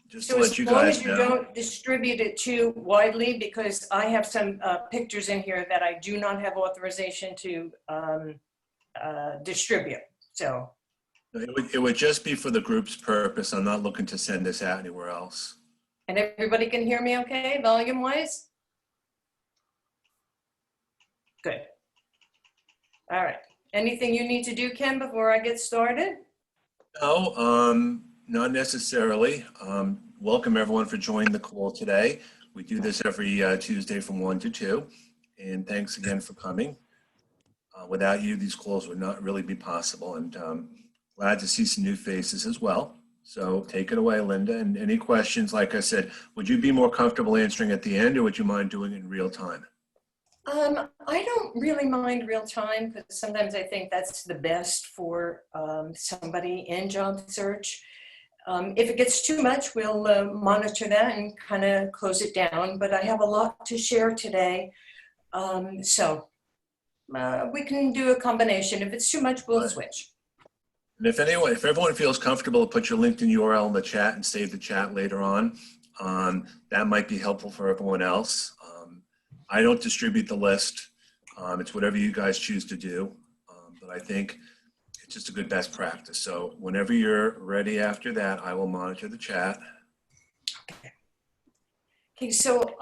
Just So to let as you long guys as you know. don't distribute it too widely, because I have some pictures in here that I do not have authorization to distribute. So, It would just be for the group's purpose. I'm not looking to send this out anywhere else. and everybody can hear me okay, volume wise? Good. All right. Anything you need to do, Ken, before I get started? No, not necessarily. Welcome everyone for joining the call today. We do this every Tuesday from 1 to 2. And thanks again for coming. Without you, these calls would not really be possible. And glad to see some new faces as well. So take it away, Linda. And any questions, like I said, would you be more comfortable answering at the end, or would you mind doing it in real time? I don't really mind real time, because sometimes I think that's the best for somebody in job search. If it gets too much, we'll monitor that and kind of close it down. But I have a lot to share today. So we can do a combination. If it's too much, we'll switch. And if everyone feels comfortable, put your LinkedIn URL in the chat and save the chat later on. That might be helpful for everyone else. I don't distribute the list. It's whatever you guys choose to do. But I think it's just a good best practice. So whenever you're ready after that, I will monitor the chat. Okay, so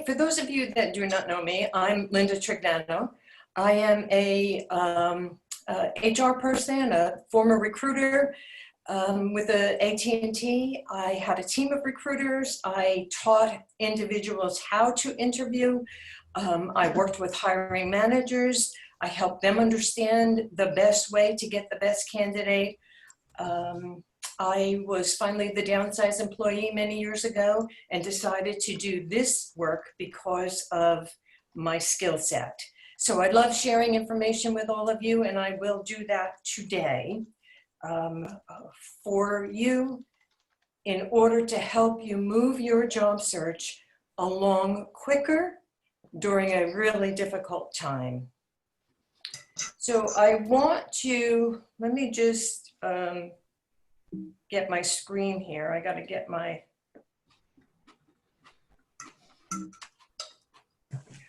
for those of you that do not know me, I'm Linda Trignano. I am a HR person, a former recruiter with the AT&T. I had a team of recruiters. I taught individuals how to interview. I worked with hiring managers. I helped them understand the best way to get the best candidate. I was finally the downsized employee many years ago and decided to do this work because of my skill set. So I love sharing information with all of you, and I will do that today for you in order to help you move your job search along quicker during a really difficult time. So I want to, let me just get my screen here. I got to get my,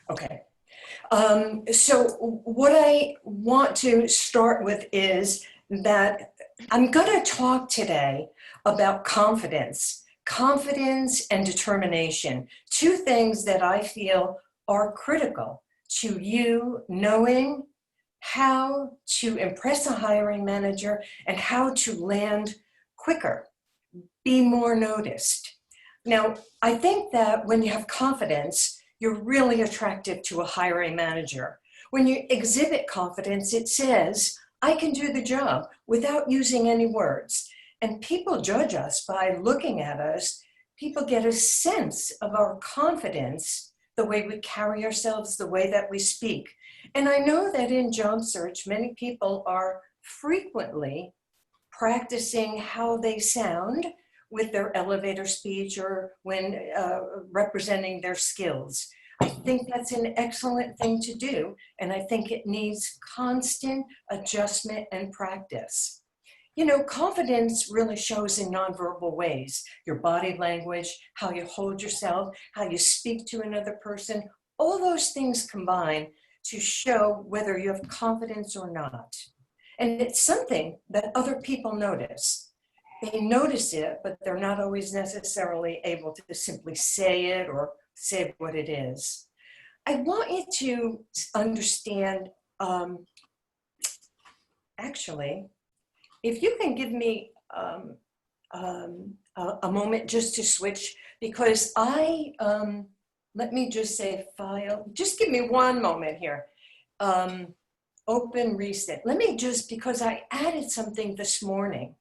okay. So what I want to start with is that I'm going to talk today about confidence and determination, two things that I feel are critical to you knowing how to impress a hiring manager and how to land quicker, be more noticed. Now, I think that when you have confidence, you're really attractive to a hiring manager. When you exhibit confidence, it says, I can do the job without using any words. And people judge us by looking at us. People get a sense of our confidence, the way we carry ourselves, the way that we speak. And I know that in job search, many people are frequently practicing how they sound with their elevator speech or when representing their skills. I think that's an excellent thing to do, and I think it needs constant adjustment and practice. You know, confidence really shows in nonverbal ways. Your body language, how you hold yourself, how you speak to another person, all those things combine to show whether you have confidence or not. And it's something that other people notice. They notice it, but they're not always necessarily able to simply say it or say what it is. I want you to understand, actually, if you can give me a moment just to switch, because let me just say file, just give me one moment here. Open reset. Let me just, because I added something this morning.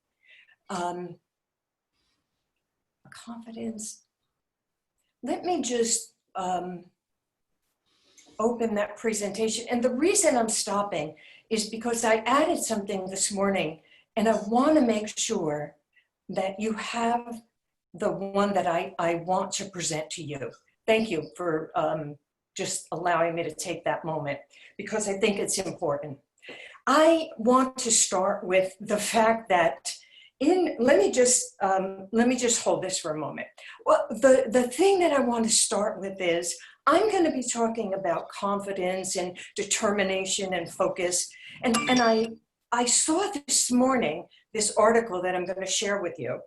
Confidence. Let me just open that presentation. And the reason I'm stopping is because I added something this morning, and I want to make sure that you have the one that I want to present to you. Thank you for just allowing me to take that moment, because I think it's important. I want to start with the fact that let me just hold this for a moment. Well, the thing that I want to start with is I'm going to be talking about confidence and determination and focus. And I saw this morning this article that I'm going to share with you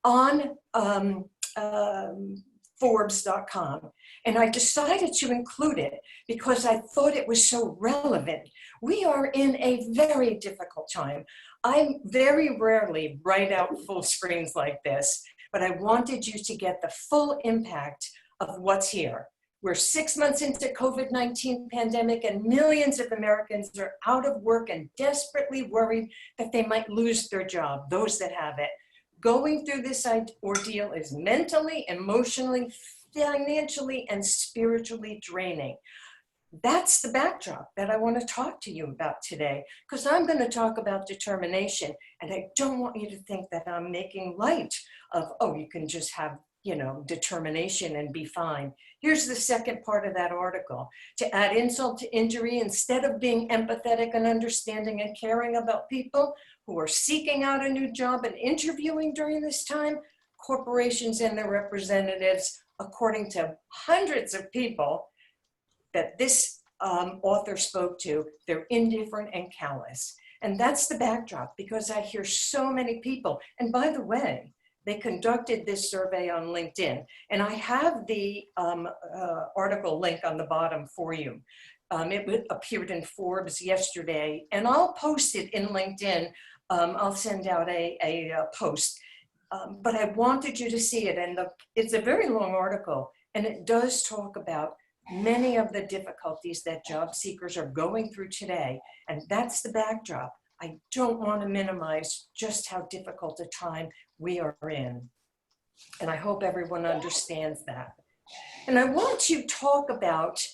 on Forbes.com. And I decided to include it because I thought it was so relevant. We are in a very difficult time. I very rarely write out full screens like this, but I wanted you to get the full impact of what's here. We're 6 months into COVID-19 pandemic and millions of Americans are out of work and desperately worried that they might lose their job, those that have it. Going through this ordeal is mentally, emotionally, financially, and spiritually draining. That's the backdrop that I want to talk to you about today, because I'm going to talk about determination. And I don't want you to think that I'm making light of, oh, you can just have, determination and be fine. Here's the second part of that article. To add insult to injury, instead of being empathetic and understanding and caring about people who are seeking out a new job and interviewing during this time, corporations and their representatives, according to hundreds of people that this author spoke to, they're indifferent and callous. And that's the backdrop, because I hear so many people. And by the way, they conducted this survey on LinkedIn, and I have the article link on the bottom for you. It appeared in Forbes yesterday, and I'll post it in LinkedIn. I'll send out a post, but I wanted you to see it. And it's a very long article, and it does talk about many of the difficulties that job seekers are going through today. And that's the backdrop. I don't want to minimize just how difficult a time we are in. And I hope everyone understands that. And I want to talk about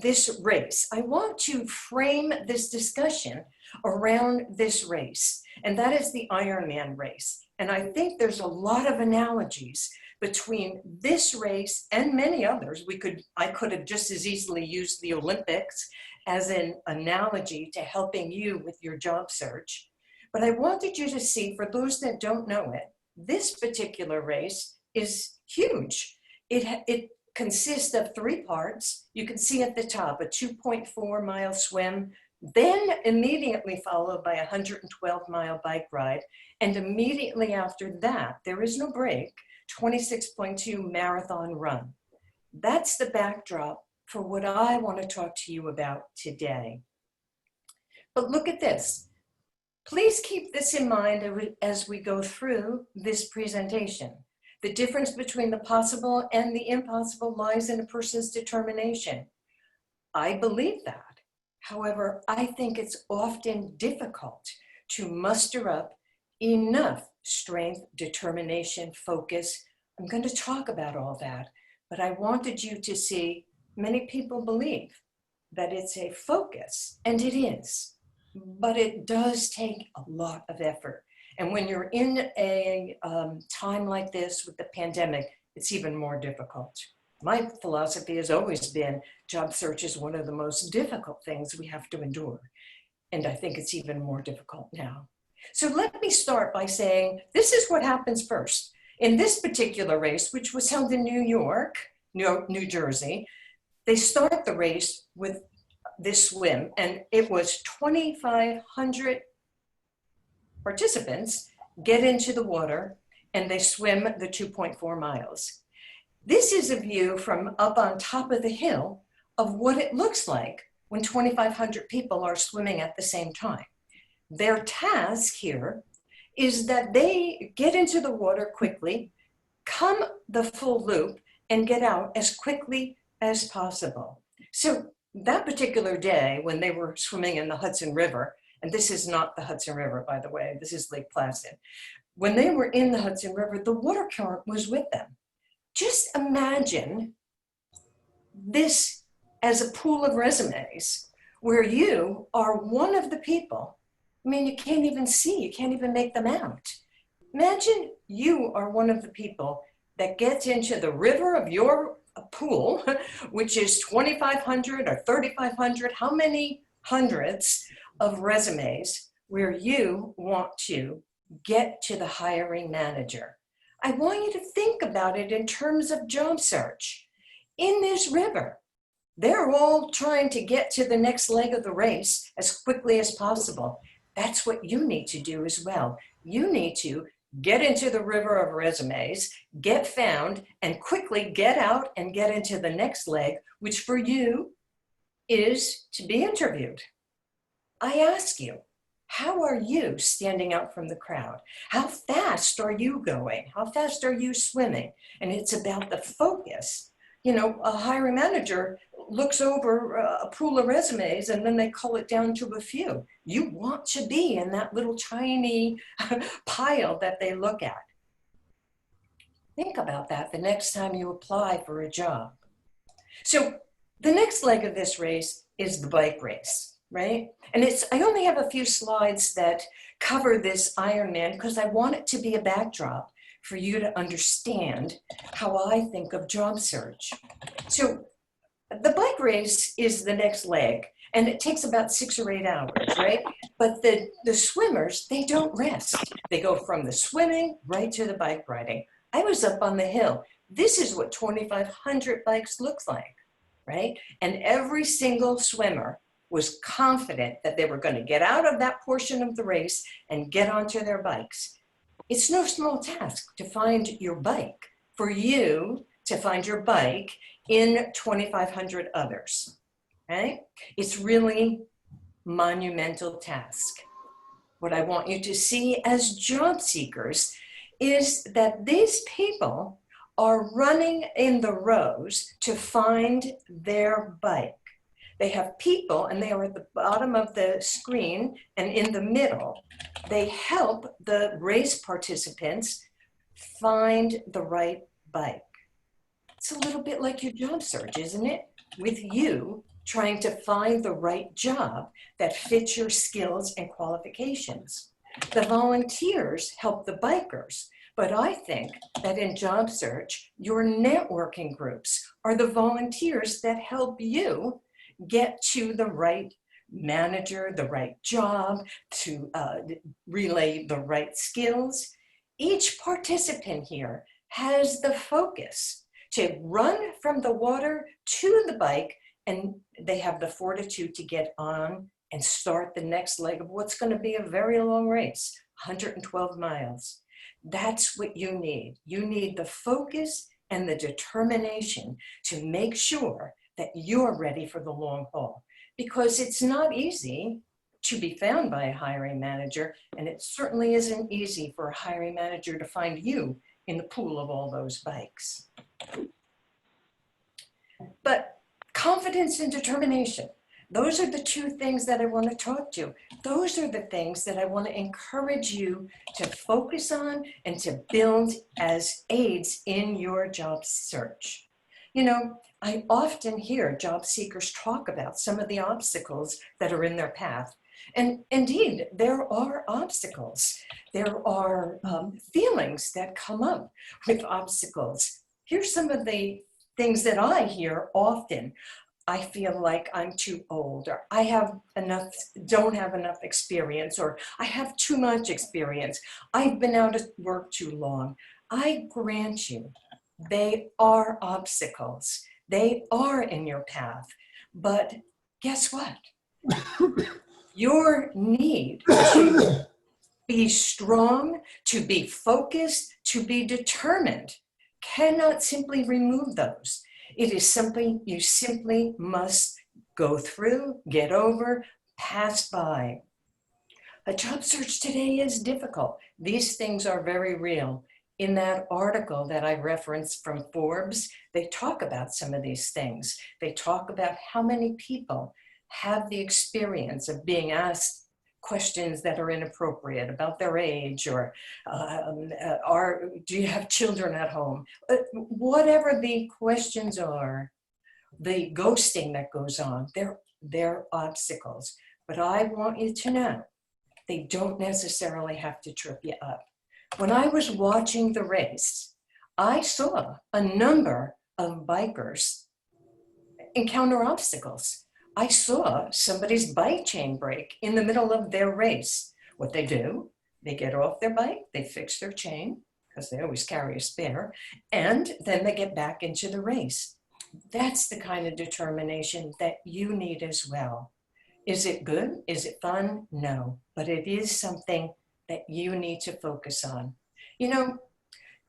this race. I want to frame this discussion around this race, and that is the Ironman race. And I think there's a lot of analogies between this race and many others. I could have just as easily used the Olympics as an analogy to helping you with your job search. But I wanted you to see, for those that don't know it, this particular race is huge. It consists of 3 parts. You can see at the top a 2.4 mile swim, then immediately followed by a 112-mile bike ride. And immediately after that, there is no break, 26.2 marathon run. That's the backdrop for what I want to talk to you about today. But look at this. Please keep this in mind as we go through this presentation. The difference between the possible and the impossible lies in a person's determination. I believe that. However, I think it's often difficult to muster up enough strength, determination, focus. I'm going to talk about all that, but I wanted you to see many people believe that it's a focus, and it is, but it does take a lot of effort. And when you're in a time like this with the pandemic, it's even more difficult. My philosophy has always been job search is one of the most difficult things we have to endure. And I think it's even more difficult now. So let me start by saying, this is what happens first. In this particular race, which was held in New York, New Jersey, they start the race with this swim, and it was 2,500 participants get into the water, and they swim the 2.4 miles. This is a view from up on top of the hill of what it looks like when 2,500 people are swimming at the same time. Their task here is that they get into the water quickly, come the full loop, and get out as quickly as possible. So that particular day when they were swimming in the Hudson River, and this is not the Hudson River, by the way, this is Lake Placid. When they were in the Hudson River, the water current was with them. Just imagine this as a pool of resumes where you are one of the people. I mean, you can't even see, you can't even make them out. Imagine you are one of the people that gets into the river of your pool, which is 2,500 or 3,500, how many hundreds of resumes where you want to get to the hiring manager. I want you to think about it in terms of job search. In this river, they're all trying to get to the next leg of the race as quickly as possible. That's what you need to do as well. You need to get into the river of resumes, get found, and quickly get out and get into the next leg, which for you is to be interviewed. I ask you, how are you standing out from the crowd? How fast are you going? How fast are you swimming? And it's about the focus. You know, a hiring manager looks over a pool of resumes and then they cull it down to a few. You want to be in that little tiny pile that they look at. Think about that the next time you apply for a job. So the next leg of this race is the bike race, right? And I only have a few slides that cover this Ironman because I want it to be a backdrop for you to understand how I think of job search. So the bike race is the next leg, and it takes about 6 or 8 hours, right? But the swimmers, they don't rest. They go from the swimming right to the bike riding. I was up on the hill. This is what 2,500 bikes looks like, right? And every single swimmer was confident that they were going to get out of that portion of the race and get onto their bikes. It's no small task to find your bike, for you to find your bike in 2,500 others, right? It's really monumental task. What I want you to see as job seekers is that these people are running in the rows to find their bike. They have people, and they are at the bottom of the screen and in the middle. They help the race participants find the right bike. It's a little bit like your job search, isn't it? With you trying to find the right job that fits your skills and qualifications. The volunteers help the bikers, but I think that in job search, your networking groups are the volunteers that help you get to the right manager, the right job, to relay the right skills. Each participant here has the focus to run from the water to the bike, and they have the fortitude to get on and start the next leg of what's going to be a very long race, 112 miles. That's what you need. You need the focus and the determination to make sure that you're ready for the long haul, because it's not easy to be found by a hiring manager, and it certainly isn't easy for a hiring manager to find you in the pool of all those bikes. But confidence and determination, those are the two things that I want to talk to. Those are the things that I want to encourage you to focus on and to build as aids in your job search. You know, I often hear job seekers talk about some of the obstacles that are in their path. And indeed, there are obstacles. There are feelings that come up with obstacles. Here's some of the things that I hear often. I feel like I'm too old, or I don't have enough experience, or I have too much experience. I've been out of work too long. I grant you, they are obstacles. They are in your path. But guess what? Your need to be strong, to be focused, to be determined cannot simply remove those. It is something you simply must go through, get over, pass by. A job search today is difficult. These things are very real. In that article that I referenced from Forbes, they talk about some of these things. They talk about how many people have the experience of being asked questions that are inappropriate about their age, or do you have children at home? Whatever the questions are, the ghosting that goes on, they're obstacles. But I want you to know, they don't necessarily have to trip you up. When I was watching the race, I saw a number of bikers encounter obstacles. I saw somebody's bike chain break in the middle of their race. What they do, They get off their bike, they fix their chain, because they always carry a spare, and then they get back into the race. That's the kind of determination that you need as well. Is it good? Is it fun? No, but it is something that you need to focus on. You know,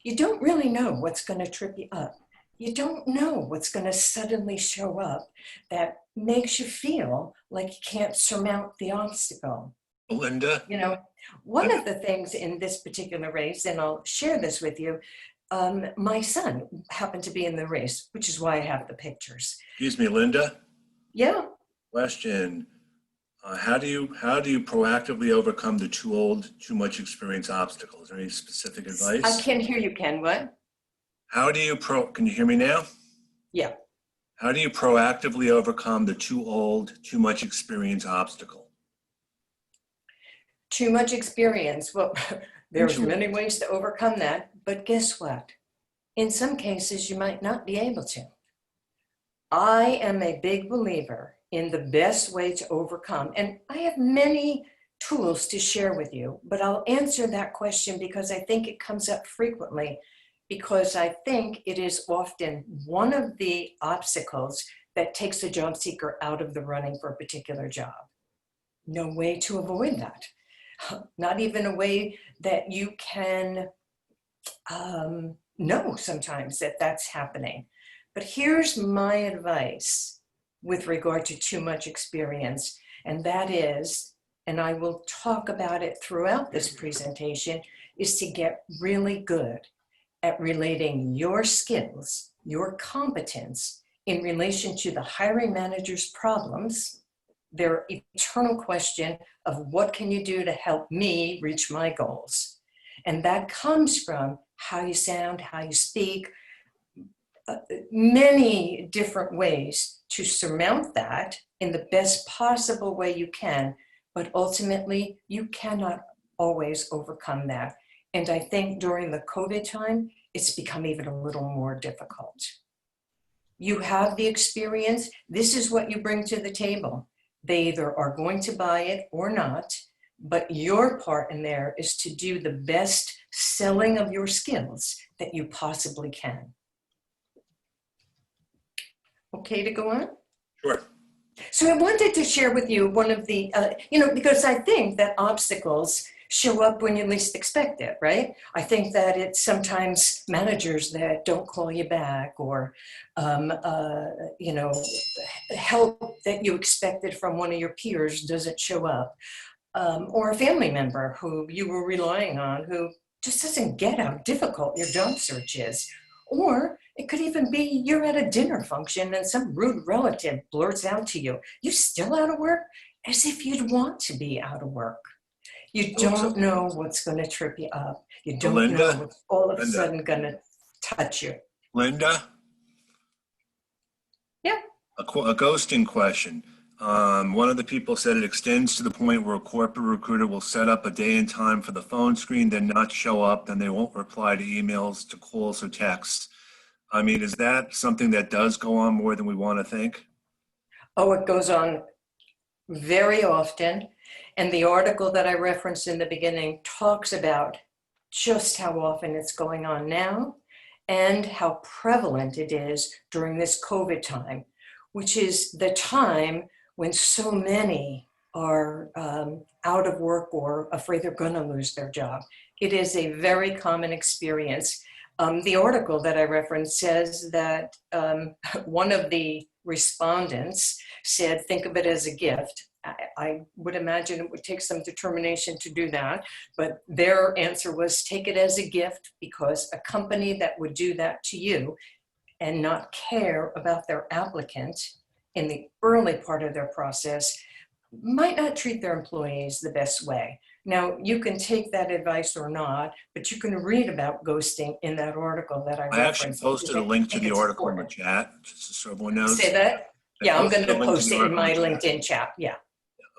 you don't really know what's going to trip you up. You don't know what's going to suddenly show up that makes you feel like you can't surmount the obstacle. Linda, You know, one of the things in this particular race, and I'll share this with you, my son happened to be in the race, which is why I have the pictures. excuse me, Linda, Yeah. question. How do you proactively overcome the too old, too much experience obstacles? Is there any specific I advice? can't hear you, Ken. What? How do you can you hear me now? Yeah. How do you proactively overcome the too old, too much experience obstacle? Too much experience. Well, there's Too many old. ways to overcome that, but guess what? In some cases, you might not be able to. I am a big believer in the best way to overcome, and I have many tools to share with you, but I'll answer that question because I think it comes up frequently, because I think it is often one of the obstacles that takes a job seeker out of the running for a particular job. No way to avoid that. Not even a way that you can know sometimes that that's happening. But here's my advice with regard to too much experience, and that is, and I will talk about it throughout this presentation, is to get really good at relating your skills, your competence in relation to the hiring manager's problems, their eternal question of what can you do to help me reach my goals? And that comes from how you sound, how you speak, many different ways to surmount that in the best possible way you can, but ultimately you cannot always overcome that. And I think during the COVID time, it's become even a little more difficult. You have the experience, this is what you bring to the table. They either are going to buy it or not, but your part in there is to do the best selling of your skills that you possibly can. Okay to go on? Sure. So I wanted to share with you one of the, because I think that obstacles show up when you least expect it, right? I think that it's sometimes managers that don't call you back, or, help that you expected from one of your peers doesn't show up, or a family member who you were relying on who just doesn't get how difficult your job search is. Or it could even be you're at a dinner function and some rude relative blurts out to you, "You still out of work?" As if you'd want to be out of work. You don't know what's going to trip you up. You don't know Linda, what's all of a Linda, sudden going to touch you. Linda, Yeah. a ghosting question. One of the people said it extends to the point where a corporate recruiter will set up a day and time for the phone screen, then not show up, then they won't reply to emails, to calls, or texts. I mean, is that something that does go on more than we want to think? Oh, it goes on very often. And the article that I referenced in the beginning talks about just how often it's going on now and how prevalent it is during this COVID time, which is the time when so many are out of work or afraid they're going to lose their job. It is a very common experience. The article that I referenced says that one of the respondents said, think of it as a gift. I would imagine it would take some determination to do that, but their answer was take it as a gift, because a company that would do that to you and not care about their applicant in the early part of their process might not treat their employees the best way. Now, you can take that advice or not, but you can read about ghosting in that article that I I actually referenced. posted a link to the article in the chat, just so everyone knows. Say that? Yeah, I'm going to post it in my LinkedIn LinkedIn chat. Yeah,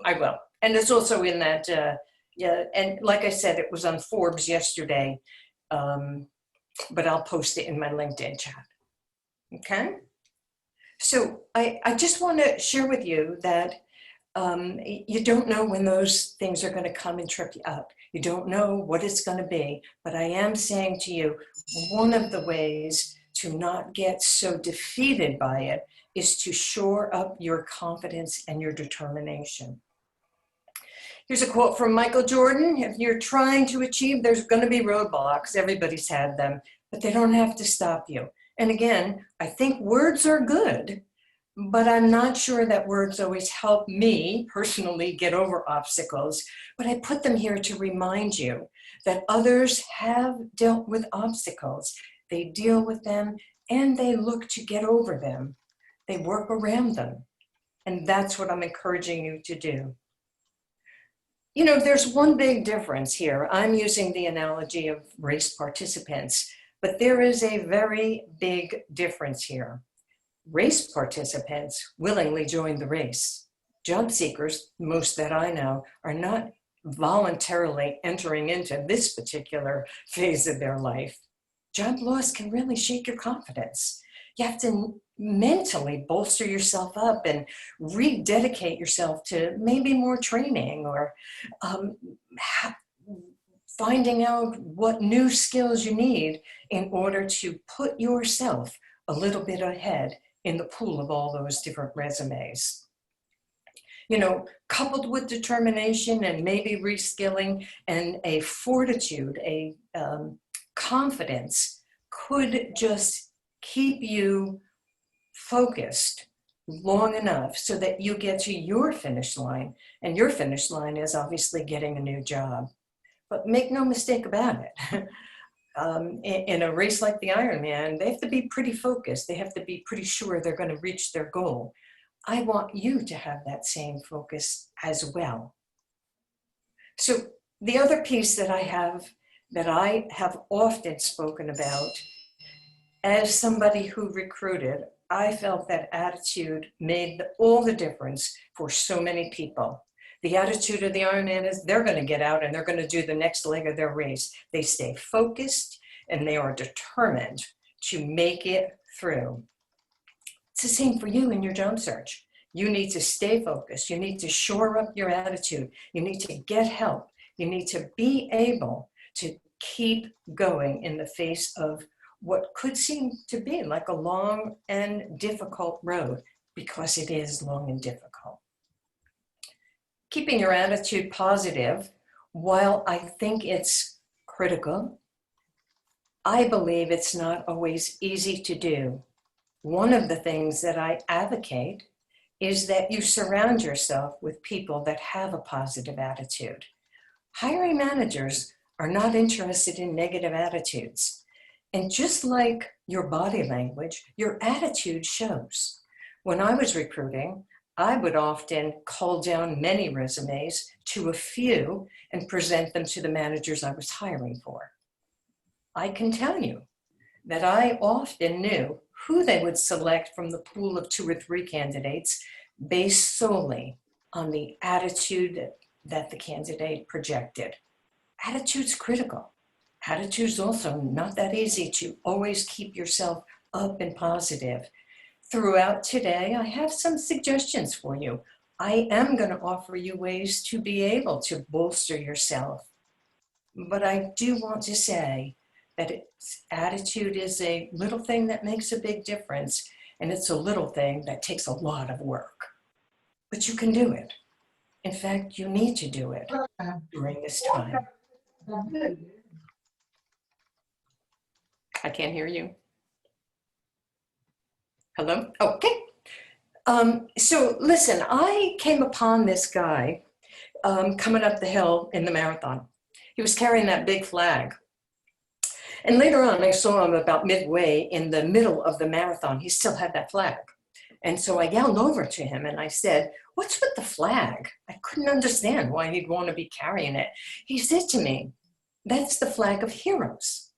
I will. And it's also in that, and like I said, it was on Forbes yesterday, but I'll post it in my LinkedIn chat. Okay? So I just want to share with you that You don't know when those things are going to come and trip you up. You don't know what it's going to be. But I am saying to you, one of the ways to not get so defeated by it is to shore up your confidence and your determination. Here's a quote from Michael Jordan. If you're trying to achieve, there's going to be roadblocks. Everybody's had them, but they don't have to stop you. And again, I think words are good, but I'm not sure that words always help me personally get over obstacles. But I put them here to remind you that others have dealt with obstacles. They deal with them and they look to get over them. They work around them. And that's what I'm encouraging you to do. You know, there's one big difference here. I'm using the analogy of race participants, but there is a very big difference here. Race participants willingly join the race. Job seekers, most that I know, are not voluntarily entering into this particular phase of their life. Job loss can really shake your confidence. You have to mentally bolster yourself up and rededicate yourself to maybe more training or finding out what new skills you need in order to put yourself a little bit ahead in the pool of all those different resumes. You know, coupled with determination and maybe reskilling and a fortitude, a confidence could just keep you focused long enough so that you get to your finish line. And your finish line is obviously getting a new job. But make no mistake about it. In a race like the Ironman, they have to be pretty focused. They have to be pretty sure they're going to reach their goal. I want you to have that same focus as well. So the other piece that I have often spoken about, as somebody who recruited, I felt that attitude made all the difference for so many people. The attitude of the Ironman is they're going to get out and they're going to do the next leg of their race. They stay focused and they are determined to make it through. It's the same for you in your job search. You need to stay focused. You need to shore up your attitude. You need to get help. You need to be able to keep going in the face of what could seem to be like a long and difficult road, because it is long and difficult. Keeping your attitude positive, while I think it's critical, I believe it's not always easy to do. One of the things that I advocate is that you surround yourself with people that have a positive attitude. Hiring managers are not interested in negative attitudes. And just like your body language, your attitude shows. When I was recruiting, I would often cull down many resumes to a few and present them to the managers I was hiring for. I can tell you that I often knew who they would select from the pool of 2 or 3 candidates based solely on the attitude that the candidate projected. Attitude's critical. Attitude's also not that easy to always keep yourself up and positive. Throughout today, I have some suggestions for you. I am going to offer you ways to be able to bolster yourself. But I do want to say that attitude is a little thing that makes a big difference, and it's a little thing that takes a lot of work. But you can do it. In fact, you need to do it during this time. I can't hear you. Hello? Okay. So listen, I came upon this guy coming up the hill in the marathon. He was carrying that big flag. And later on, I saw him about midway in the middle of the marathon. He still had that flag. And so I yelled over to him and I said, "What's with the flag?" I couldn't understand why he'd want to be carrying it. He said to me, "That's the flag of heroes.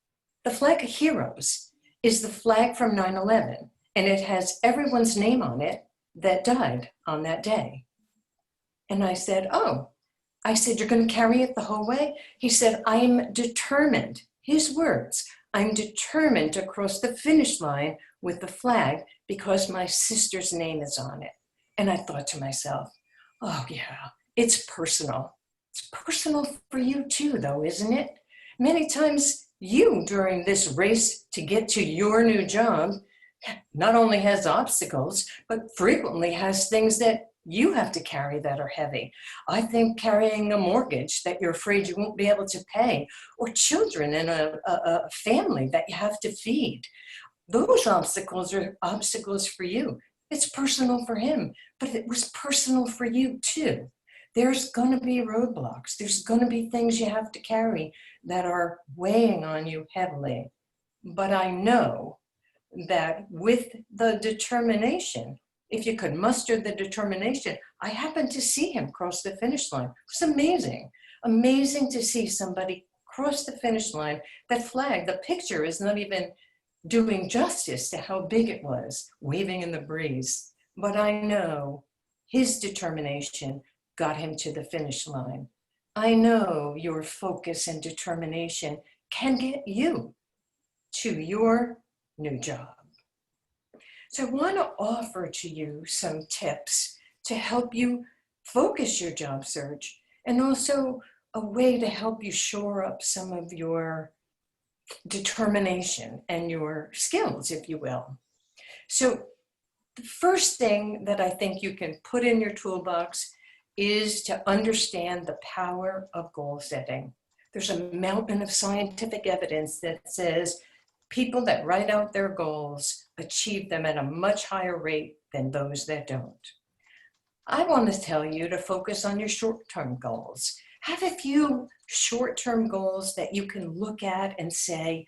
The flag of heroes is the flag from 9/11, and it has everyone's name on it that died on that day." And I said, "Oh." I said, "You're going to carry it the whole way?" He said, "I'm determined." His words, "I'm determined to cross the finish line with the flag because my sister's name is on it." And I thought to myself, Oh, yeah, it's personal. It's personal for you too, though, isn't it? Many times you, during this race to get to your new job, not only has obstacles, but frequently has things that you have to carry that are heavy. I think carrying a mortgage that you're afraid you won't be able to pay, or children in a family that you have to feed. Those obstacles are obstacles for you. It's personal for him, but it was personal for you too. There's going to be roadblocks. There's going to be things you have to carry that are weighing on you heavily. But I know that with the determination, if you could muster the determination, I happened to see him cross the finish line. It was amazing. Amazing to see somebody cross the finish line. That flag, the picture is not even doing justice to how big it was, waving in the breeze. But I know his determination got him to the finish line. I know your focus and determination can get you to your new job. So I want to offer to you some tips to help you focus your job search, and also a way to help you shore up some of your determination and your skills, if you will. So the first thing that I think you can put in your toolbox is to understand the power of goal setting. There's a mountain of scientific evidence that says people that write out their goals achieve them at a much higher rate than those that don't. I want to tell you to focus on your short-term goals. Have a few short-term goals that you can look at and say,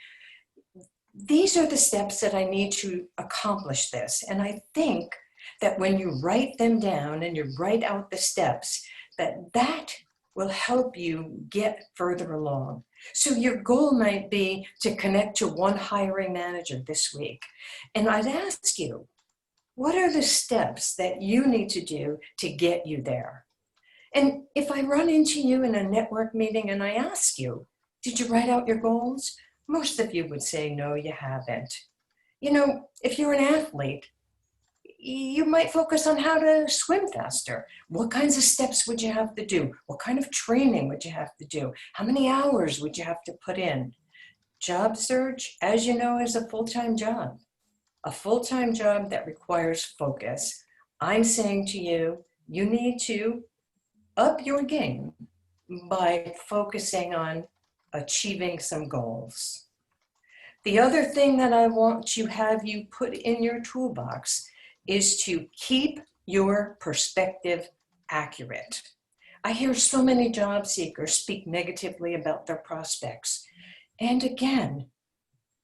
these are the steps that I need to accomplish this. And I think that when you write them down and you write out the steps, that will help you get further along. So your goal might be to connect to one hiring manager this week. And I'd ask you, what are the steps that you need to do to get you there? And if I run into you in a network meeting and I ask you, did you write out your goals? Most of you would say, no, you haven't. You know, if you're an athlete, you might focus on how to swim faster. What kinds of steps would you have to do? What kind of training would you have to do? How many hours would you have to put in? Job search, as you know, is a full-time job. A full-time job that requires focus. I'm saying to you, you need to up your game by focusing on achieving some goals. The other thing that I want to have you put in your toolbox is to keep your perspective accurate. I hear so many job seekers speak negatively about their prospects. And again,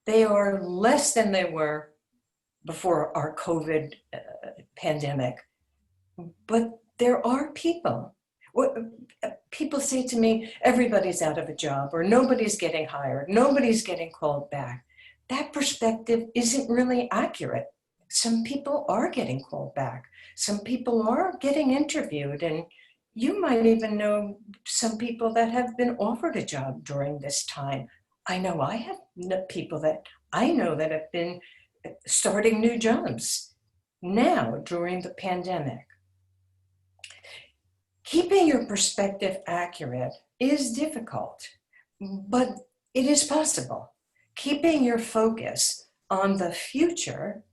they are less than they were before our COVID pandemic. But there are people. People say to me, everybody's out of a job, or nobody's getting hired, nobody's getting called back. That perspective isn't really accurate. Some people are getting called back. Some people are getting interviewed, and you might even know some people that have been offered a job during this time. I know I have people that I know that have been starting new jobs now during the pandemic. Keeping your perspective accurate is difficult, but it is possible. Keeping your focus on the future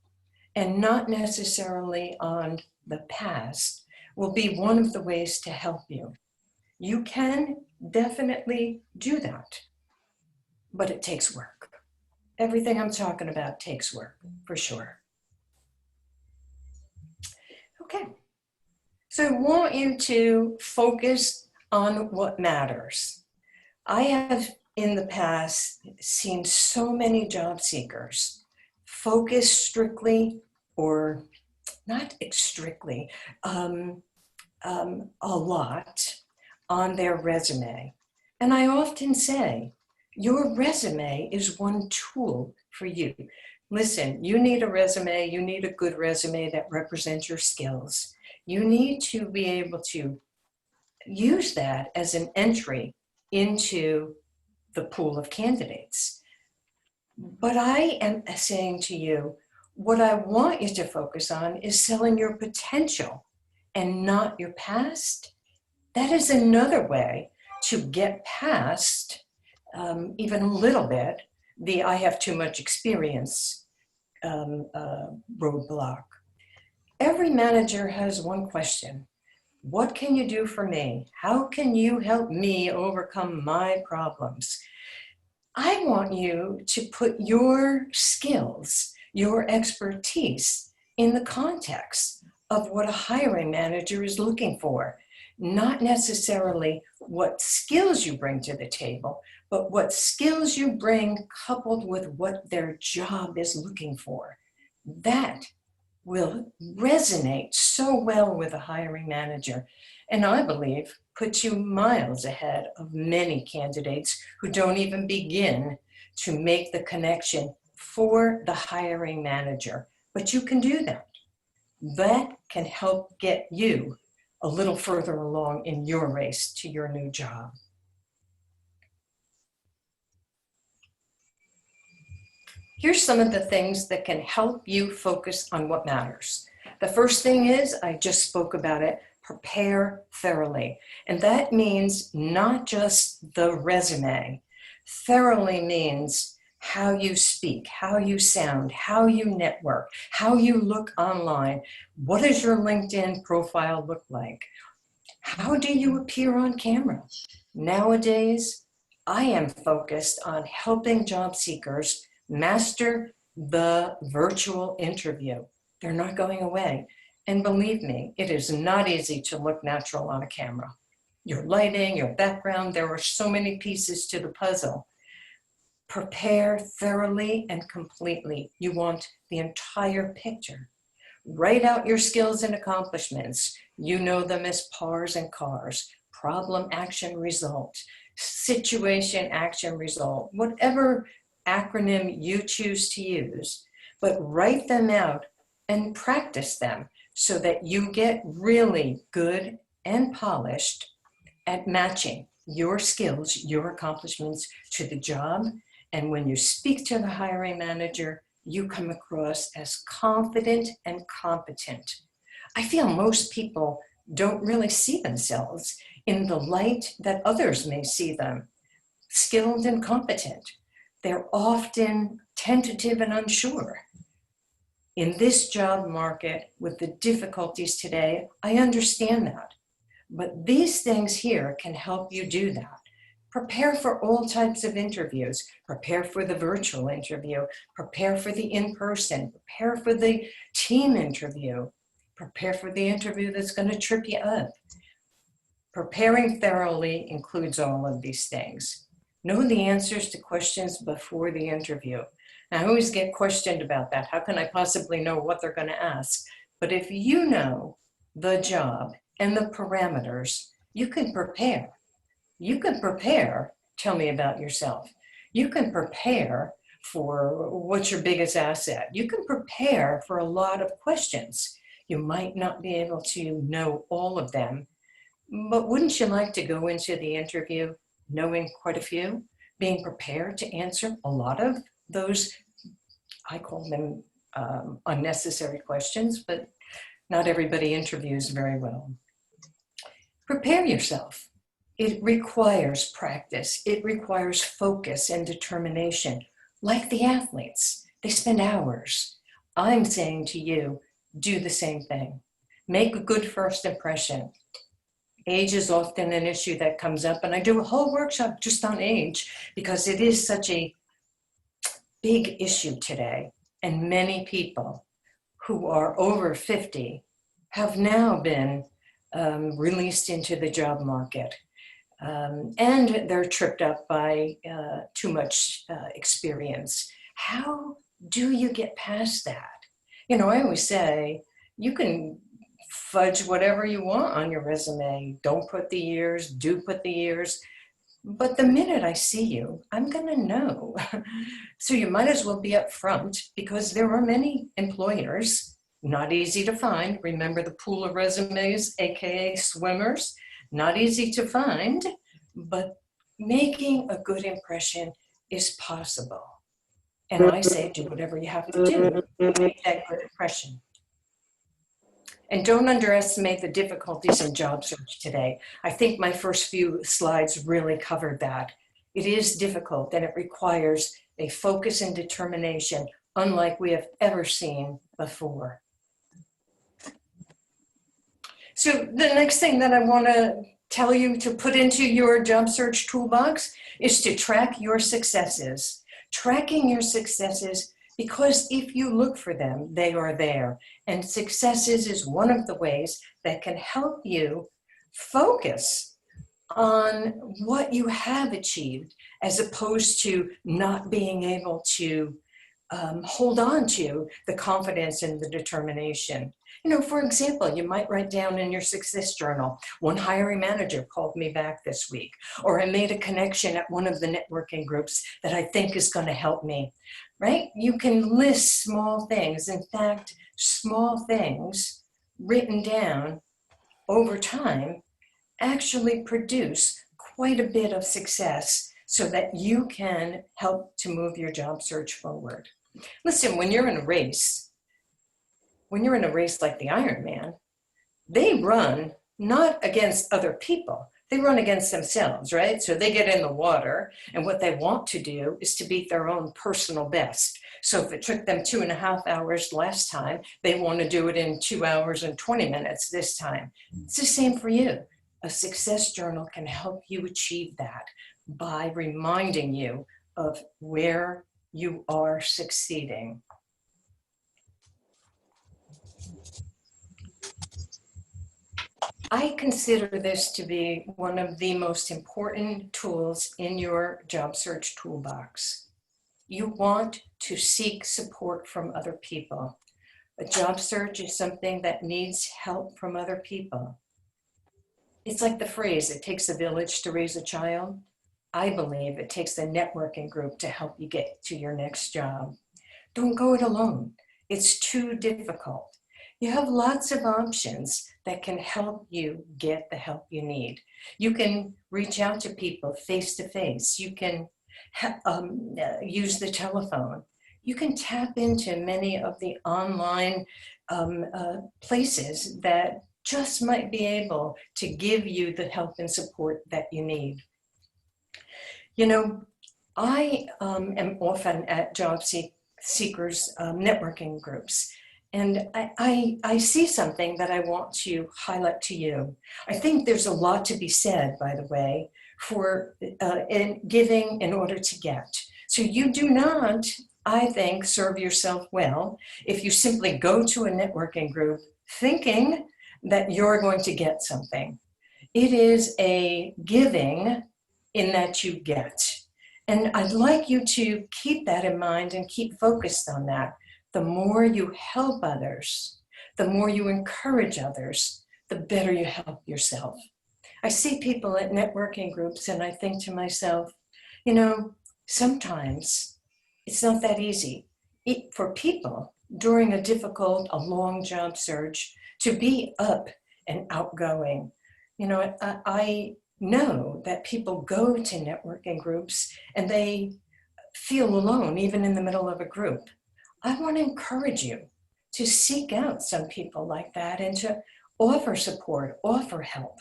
and not necessarily on the past will be one of the ways to help you. You can definitely do that, but it takes work. Everything I'm talking about takes work, for sure. Okay. So I want you to focus on what matters. I have in the past seen so many job seekers focus strictly, or not strictly, a lot on their resume. And I often say, your resume is one tool for you. Listen, you need a resume, you need a good resume that represents your skills. You need to be able to use that as an entry into the pool of candidates. But I am saying to you, what I want you to focus on is selling your potential and not your past, that is another way to get past even a little bit the I have too much experience roadblock. Every manager has one question. What can you do for me? How can you help me overcome my problems? I want you to put your skills, your expertise in the context of what a hiring manager is looking for, not necessarily what skills you bring to the table, but what skills you bring coupled with what their job is looking for. That will resonate so well with a hiring manager, and I believe puts you miles ahead of many candidates who don't even begin to make the connection for the hiring manager. But you can do that. That can help get you a little further along in your race to your new job. Here's some of the things that can help you focus on what matters. The first thing is, I just spoke about it, prepare thoroughly. And that means not just the resume. Thoroughly means how you speak, how you sound, how you network, how you look online. What does your LinkedIn profile look like? How do you appear on camera? Nowadays, I am focused on helping job seekers master the virtual interview. They're not going away. And believe me, it is not easy to look natural on a camera. Your lighting, your background, there are so many pieces to the puzzle. Prepare thoroughly and completely. You want the entire picture. Write out your skills and accomplishments. You know them as PARs and CARs, problem, action, result, situation, action, result, whatever acronym you choose to use, but write them out and practice them so that you get really good and polished at matching your skills, your accomplishments to the job. And when you speak to the hiring manager, you come across as confident and competent. I feel most people don't really see themselves in the light that others may see them, skilled and competent. They're often tentative and unsure. In this job market, with the difficulties today, I understand that. But these things here can help you do that. Prepare for all types of interviews. Prepare for the virtual interview. Prepare for the in-person. Prepare for the team interview. Prepare for the interview that's going to trip you up. Preparing thoroughly includes all of these things. Know the answers to questions before the interview. I always get questioned about that. How can I possibly know what they're going to ask? But if you know the job and the parameters, you can prepare. You can prepare, tell me about yourself. You can prepare for what's your biggest asset. You can prepare for a lot of questions. You might not be able to know all of them, but wouldn't you like to go into the interview knowing quite a few, being prepared to answer a lot of those, I call them unnecessary questions, but not everybody interviews very well. Prepare yourself. It requires practice. It requires focus and determination. Like the athletes, they spend hours. I'm saying to you, do the same thing. Make a good first impression. Age is often an issue that comes up, and I do a whole workshop just on age because it is such a big issue today. And many people who are over 50 have now been released into the job market. And they're tripped up by too much experience. How do you get past that? You know, I always say, you can fudge whatever you want on your resume. Don't put the years, do put the years. But the minute I see you, I'm gonna know. So you might as well be upfront because there are many employers, not easy to find. Remember the pool of resumes, AKA swimmers, not easy to find, but making a good impression is possible. And I say, do whatever you have to do to make that good impression. And don't underestimate the difficulties in job search today. I think my first few slides really covered that. It is difficult and it requires a focus and determination unlike we have ever seen before. So the next thing that I want to tell you to put into your job search toolbox is to track your successes. Tracking your successes, because if you look for them, they are there. And successes is one of the ways that can help you focus on what you have achieved as opposed to not being able to hold on to the confidence and the determination. You know, for example, you might write down in your success journal, one hiring manager called me back this week, or I made a connection at one of the networking groups that I think is going to help me, right? You can list small things. In fact, small things written down over time actually produce quite a bit of success so that you can help to move your job search forward. Listen, when you're in a race like the Ironman, they run not against other people, they run against themselves, right? So they get in the water, and what they want to do is to beat their own personal best. So if it took them 2.5 hours last time, they want to do it in 2 hours and 20 minutes this time. It's the same for you. A success journal can help you achieve that by reminding you of where you are succeeding. I consider this to be one of the most important tools in your job search toolbox. You want to seek support from other people. A job search is something that needs help from other people. It's like the phrase, it takes a village to raise a child. I believe it takes a networking group to help you get to your next job. Don't go it alone. It's too difficult. You have lots of options that can help you get the help you need. You can reach out to people face to face. You can use the telephone. You can tap into many of the online places that just might be able to give you the help and support that you need. You know, I am often at job seekers networking groups, and I see something that I want to highlight to you. I think there's a lot to be said, by the way, for in giving in order to get. So you do not, I think, serve yourself well if you simply go to a networking group thinking that you're going to get something. It is a giving in that you get. And I'd like you to keep that in mind and keep focused on that. The more you help others, the more you encourage others, the better you help yourself. I see people at networking groups and I think to myself, you know, sometimes it's not that easy for people during a difficult, a long job search to be up and outgoing. You know, I know that people go to networking groups and they feel alone even in the middle of a group. I want to encourage you to seek out some people like that and to offer support, offer help.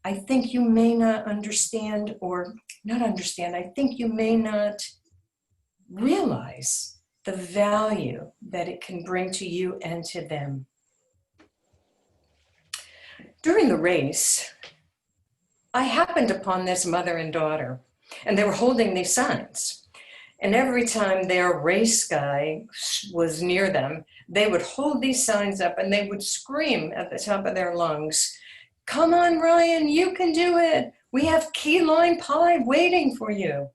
I think you may not understand, or not understand, I think you may not realize the value that it can bring to you and to them. During the race, I happened upon this mother and daughter, and they were holding these signs. And every time their race guy was near them, they would hold these signs up and they would scream at the top of their lungs, "Come on, Ryan, you can do it. We have key lime pie waiting for you."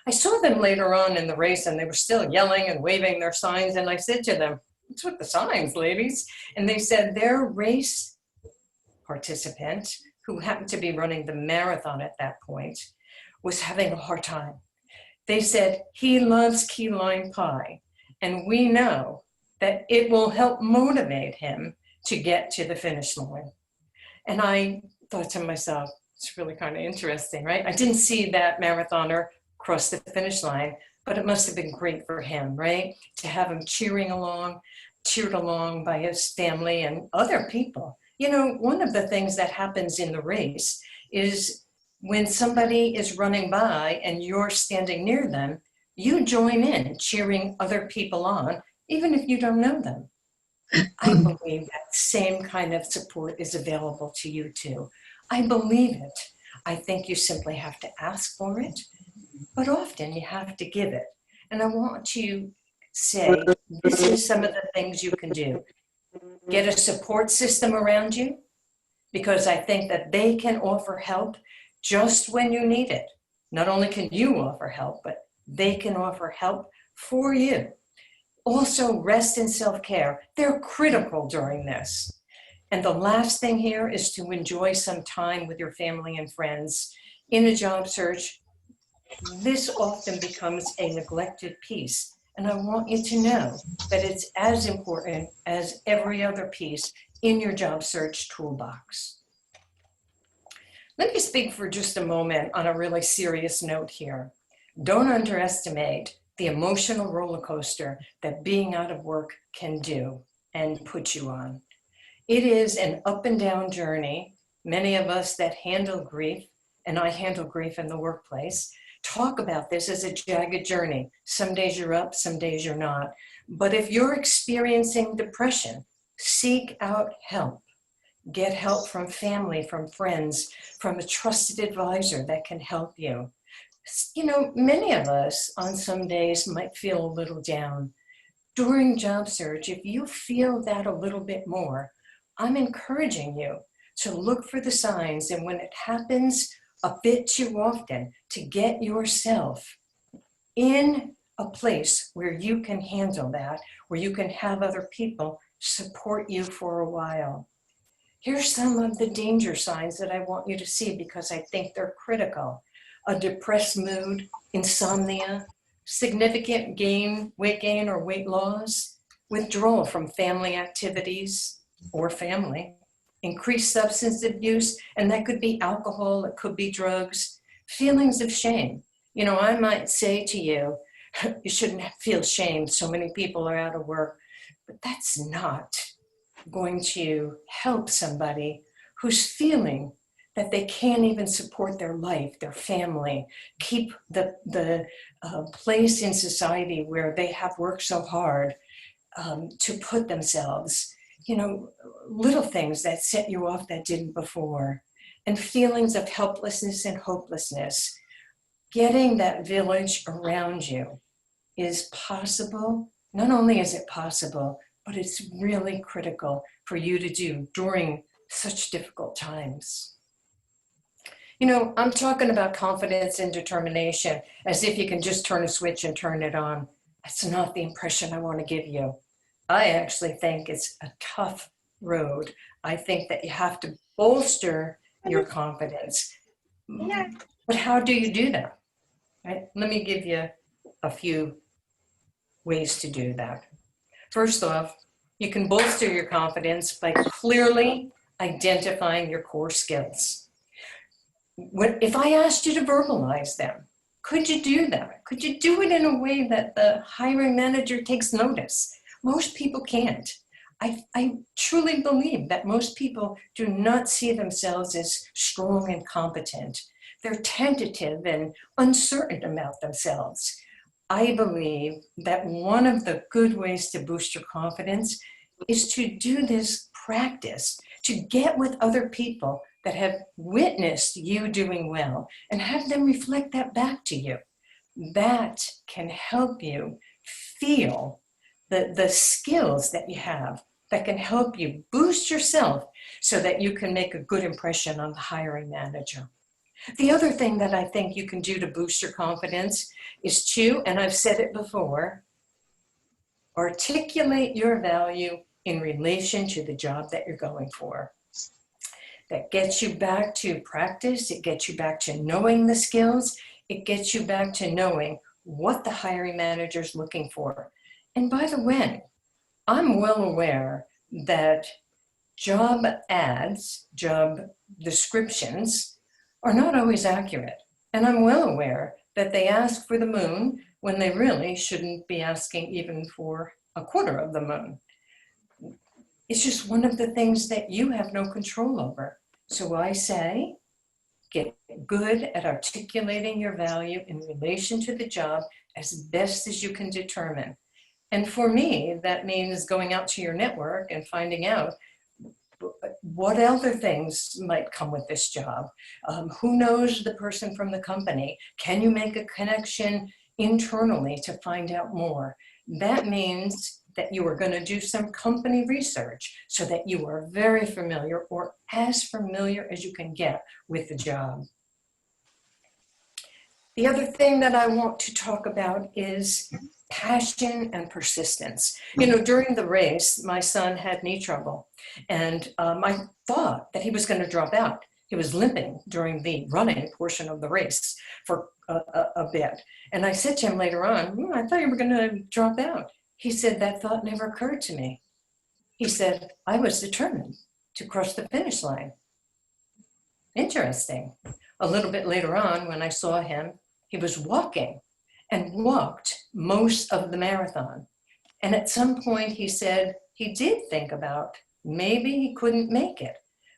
I saw them later on in the race and they were still yelling and waving their signs. And I said to them, "What's with the signs, ladies?" And they said their race participant, who happened to be running the marathon at that point, was having a hard time. They said, "He loves key lime pie, and we know that it will help motivate him to get to the finish line." And I thought to myself, it's really kind of interesting, right? I didn't see that marathoner cross the finish line, but it must have been great for him, right? To have him cheering along, cheered along by his family and other people. You know, one of the things that happens in the race is when somebody is running by and you're standing near them, you join in cheering other people on, even if you don't know them. I believe that same kind of support is available to you too. I believe it. I think you simply have to ask for it, but often you have to give it. And I want to say, this is some of the things you can do. Get a support system around you, because I think that they can offer help just when you need it. Not only can you offer help, but they can offer help for you. Also, rest and self-care. They're critical during this. And the last thing here is to enjoy some time with your family and friends. In a job search, this often becomes a neglected piece. And I want you to know that it's as important as every other piece in your job search toolbox. Let me speak for just a moment on a really serious note here. Don't underestimate the emotional roller coaster that being out of work can do and put you on. It is an up and down journey. Many of us that handle grief, and I handle grief in the workplace, talk about this as a jagged journey. Some days you're up, some days you're not. But if you're experiencing depression, seek out help. Get help from family, from friends, from a trusted advisor that can help you. You know, many of us on some days might feel a little down. During job search, if you feel that a little bit more, I'm encouraging you to look for the signs, and when it happens a bit too often, to get yourself in a place where you can handle that, where you can have other people support you for a while. Here's some of the danger signs that I want you to see because I think they're critical. A depressed mood, insomnia, significant weight gain or weight loss, withdrawal from family activities or family, increased substance abuse, and that could be alcohol, it could be drugs, feelings of shame. You know, I might say to you, you shouldn't feel shame, so many people are out of work, but that's not going to help somebody who's feeling that they can't even support their life, their family, keep the place in society where they have worked so hard to put themselves, you know, little things that set you off that didn't before, and feelings of helplessness and hopelessness. Getting that village around you is possible. Not only is it possible, but it's really critical for you to do during such difficult times. You know, I'm talking about confidence and determination as if you can just turn a switch and turn it on. That's not the impression I want to give you. I actually think it's a tough road. I think that you have to bolster your confidence. But how do you do that? Right? Let me give you a few ways to do that. First off, you can bolster your confidence by clearly identifying your core skills. If I asked you to verbalize them, could you do that? Could you do it in a way that the hiring manager takes notice? Most people can't. I truly believe that most people do not see themselves as strong and competent. They're tentative and uncertain about themselves. I believe that one of the good ways to boost your confidence is to do this practice, to get with other people that have witnessed you doing well and have them reflect that back to you. That can help you feel the skills that you have that can help you boost yourself so that you can make a good impression on the hiring manager. The other thing that I think you can do to boost your confidence is to, and I've said it before, articulate your value in relation to the job that you're going for. That gets you back to practice, it gets you back to knowing the skills, it gets you back to knowing what the hiring manager is looking for. And by the way, I'm well aware that job ads, job descriptions are not always accurate. And I'm well aware that they ask for the moon when they really shouldn't be asking even for a quarter of the moon. It's just one of the things that you have no control over. So I say, get good at articulating your value in relation to the job as best as you can determine. And for me, that means going out to your network and finding out what other things might come with this job. Who knows the person from the company? Can you make a connection internally to find out more? That means that you are going to do some company research so that you are very familiar, or as familiar as you can get, with the job. The other thing that I want to talk about is passion and persistence. You know, during the race, my son had knee trouble, and I thought that he was going to drop out. He was limping during the running portion of the race for a bit. And I said to him later on, I thought you were going to drop out. He said, that thought never occurred to me. He said, I was determined to cross the finish line. Interesting. A little bit later on, when I saw him, he was walking and walked most of the marathon. And at some point he said he did think about maybe he couldn't make it.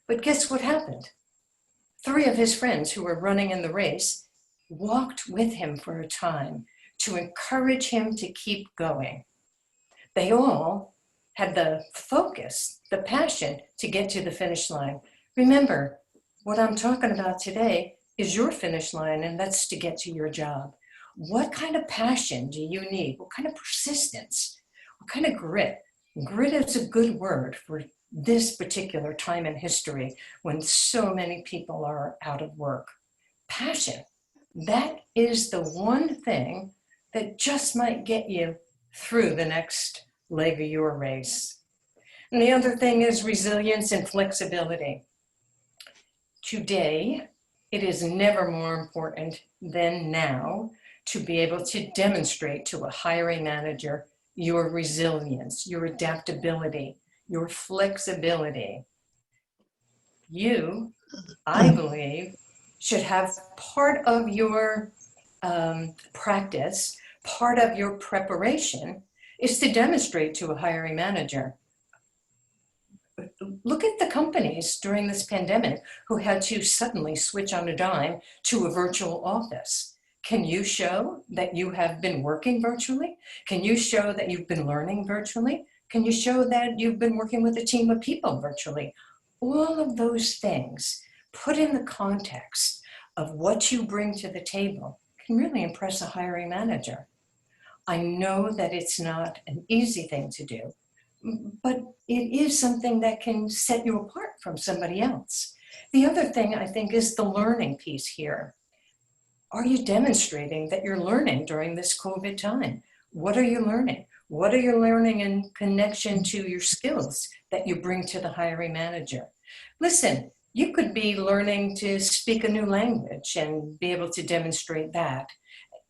But guess what happened? 3 of his friends who were running in the race walked with him for a time to encourage him to keep going. They all had the focus, the passion to get to the finish line. Remember, what I'm talking about today is your finish line, and that's to get to your job. What kind of passion do you need? What kind of persistence? What kind of grit? Grit is a good word for this particular time in history when so many people are out of work. Passion, that is the one thing that just might get you through the next leg of your race. And the other thing is resilience and flexibility. Today, it is never more important than now to be able to demonstrate to a hiring manager your resilience, your adaptability, your flexibility. You, I believe, should have part of your practice, part of your preparation is to demonstrate to a hiring manager. Look at the companies during this pandemic who had to suddenly switch on a dime to a virtual office. Can you show that you have been working virtually? Can you show that you've been learning virtually? Can you show that you've been working with a team of people virtually? All of those things put in the context of what you bring to the table can really impress a hiring manager. I know that it's not an easy thing to do, but it is something that can set you apart from somebody else. The other thing I think is the learning piece here. Are you demonstrating that you're learning during this COVID time? What are you learning? What are you learning in connection to your skills that you bring to the hiring manager? Listen, you could be learning to speak a new language and be able to demonstrate that.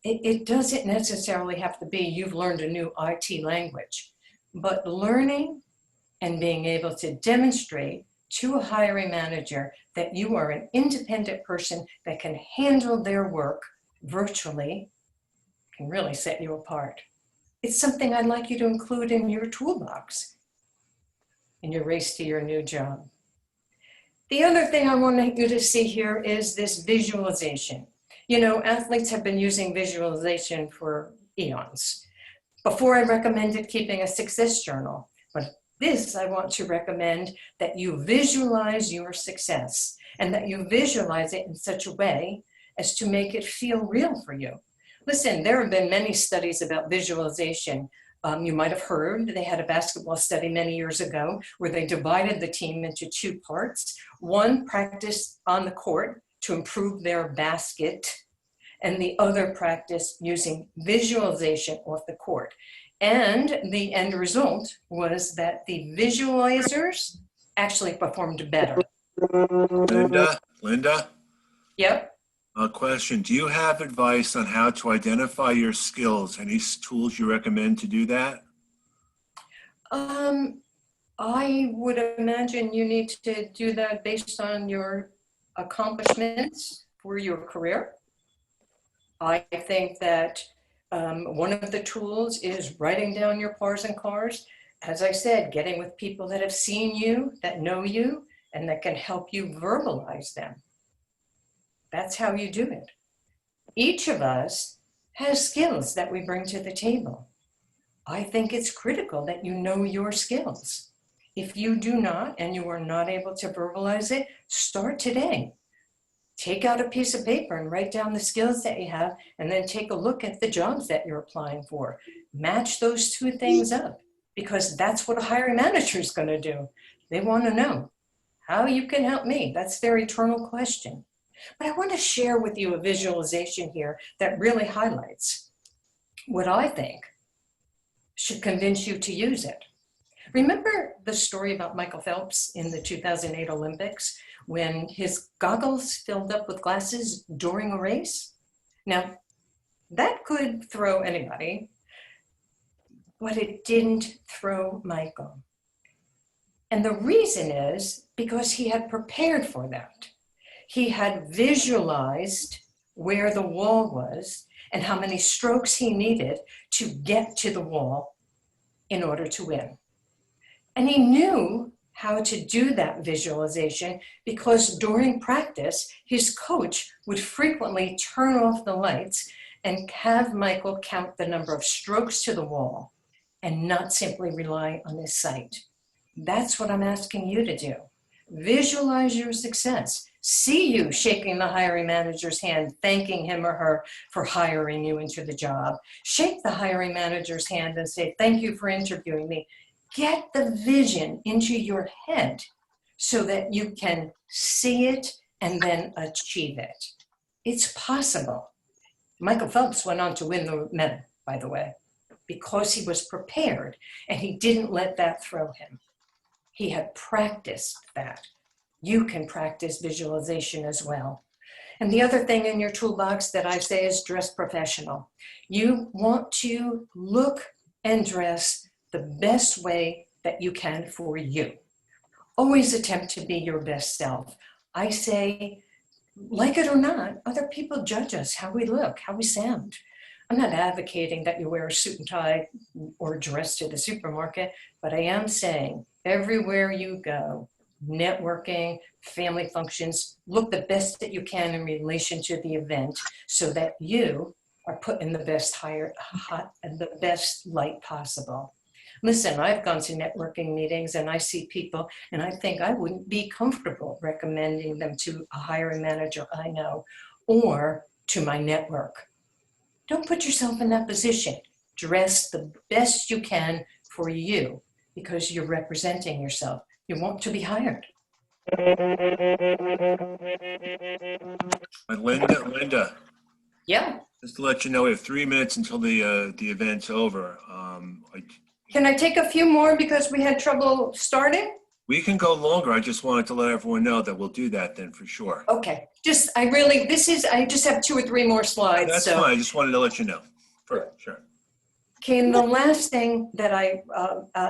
It doesn't necessarily have to be you've learned a new IT language, but learning and being able to demonstrate to a hiring manager that you are an independent person that can handle their work virtually can really set you apart. It's something I'd like you to include in your toolbox in your race to your new job. The other thing I want you to see here is this visualization. You know, athletes have been using visualization for eons. Before I recommended keeping a success journal, but this I want to recommend that you visualize your success and that you visualize it in such a way as to make it feel real for you. Listen, there have been many studies about visualization. You might have heard they had a basketball study many years ago where they divided the team into 2 parts. One practiced on the court to improve their basket, and the other practiced using visualization off the court. And the end result was that the visualizers actually performed better. Linda? Yep. A question. Do you have advice on how to identify your skills? Any tools you recommend to do that? I would imagine you need to do that based on your accomplishments for your career. I think that one of the tools is writing down your pars and cars. as I said, getting with people that have seen you, that know you, and that can help you verbalize them. That's how you do it. Each of us has skills that we bring to the table. I think it's critical that you know your skills. If you do not, and you are not able to verbalize it, start today. Take out a piece of paper and write down the skills that you have, and then take a look at the jobs that you're applying for. Match those two things up, because that's what a hiring manager is going to do. They want to know how you can help me. That's their eternal question. But I want to share with you a visualization here that really highlights what I think should convince you to use it. Remember the story about Michael Phelps in the 2008 Olympics when his goggles filled up with glasses during a race? Now, that could throw anybody, but it didn't throw Michael. And the reason is because he had prepared for that. He had visualized where the wall was and how many strokes he needed to get to the wall in order to win. And he knew how to do that visualization because during practice, his coach would frequently turn off the lights and have Michael count the number of strokes to the wall and not simply rely on his sight. That's what I'm asking you to do. Visualize your success. See you shaking the hiring manager's hand, thanking him or her for hiring you into the job. Shake the hiring manager's hand and say, thank you for interviewing me. Get the vision into your head so that you can see it and then achieve it. It's possible. Michael Phelps went on to win the medal, by the way, because he was prepared and he didn't let that throw him. He had practiced that. You can practice visualization as well. And the other thing in your toolbox that I say is dress professional. You want to look and dress the best way that you can for you. Always attempt to be your best self. I say, like it or not, other people judge us, how we look, how we sound. I'm not advocating that you wear a suit and tie or dress to the supermarket, but I am saying everywhere you go, networking, family functions, look the best that you can in relation to the event so that you are put in the best light possible. Listen, I've gone to networking meetings and I see people and I think I wouldn't be comfortable recommending them to a hiring manager I know or to my network. Don't put yourself in that position. Dress the best you can for you because you're representing yourself. You want to be hired. Linda. Yeah. Just to let you know, we have 3 minutes until the event's over. Can I take a few more because we had trouble starting? We can go longer. I just wanted to let everyone know that we'll do that then for sure. Okay. I just have 2 or 3 more slides. That's fine. I just wanted to let you know. Sure. Okay, and the last thing that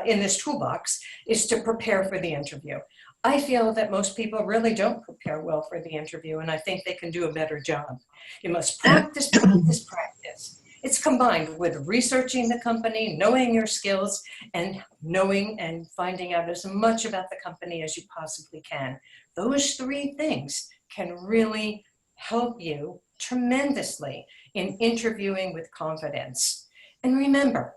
in this toolbox is to prepare for the interview. I feel that most people really don't prepare well for the interview, and I think they can do a better job. You must practice, practice, practice. It's combined with researching the company, knowing your skills, and knowing and finding out as much about the company as you possibly can. Those 3 things can really help you tremendously in interviewing with confidence. And remember,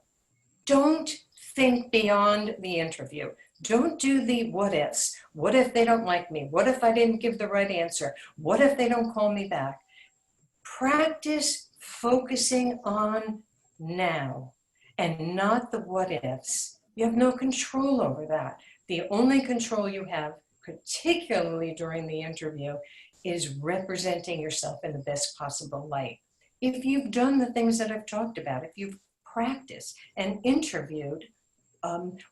don't think beyond the interview. Don't do the what ifs. What if they don't like me? What if I didn't give the right answer? What if they don't call me back? Practice focusing on now and not the what ifs. You have no control over that. The only control you have, particularly during the interview, is representing yourself in the best possible light. If you've done the things that I've talked about, if you've practiced and interviewed